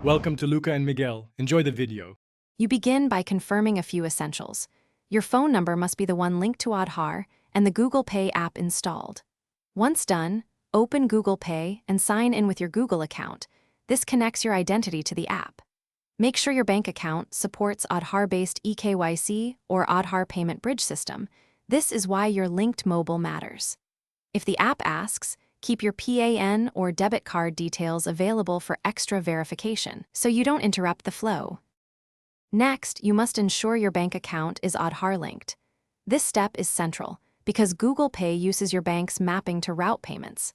Welcome to Luca and Miguel. Enjoy the video. You begin by confirming a few essentials. Your phone number must be the one linked to Aadhaar and the Google Pay app installed. Once done, open Google Pay and sign in with your Google account. This connects your identity to the app. Make sure your bank account supports Aadhaar-based eKYC or Aadhaar payment bridge system. This is why your linked mobile matters. If the app asks, keep your PAN or debit card details available for extra verification, so you don't interrupt the flow. Next, you must ensure your bank account is Aadhaar linked. This step is central because Google Pay uses your bank's mapping to route payments.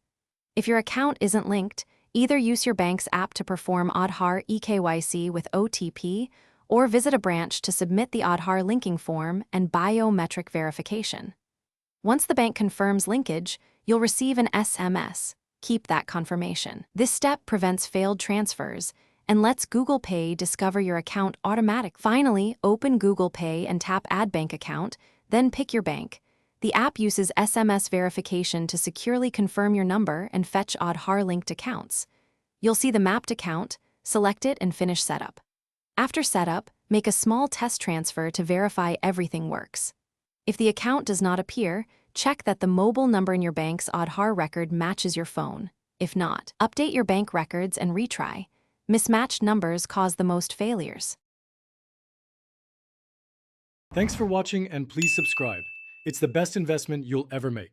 If your account isn't linked, either use your bank's app to perform Aadhaar eKYC with OTP or visit a branch to submit the Aadhaar linking form and biometric verification. Once the bank confirms linkage, you'll receive an SMS. Keep that confirmation. This step prevents failed transfers and lets Google Pay discover your account automatically. Finally, open Google Pay and tap Add Bank Account, then pick your bank. The app uses SMS verification to securely confirm your number and fetch Aadhaar-linked accounts. You'll see the mapped account, select it and finish setup. After setup, make a small test transfer to verify everything works. If the account does not appear, check that the mobile number in your bank's Aadhaar record matches your phone. If not, update your bank records and retry. Mismatched numbers cause the most failures. Thanks for watching and please subscribe. It's the best investment you'll ever make.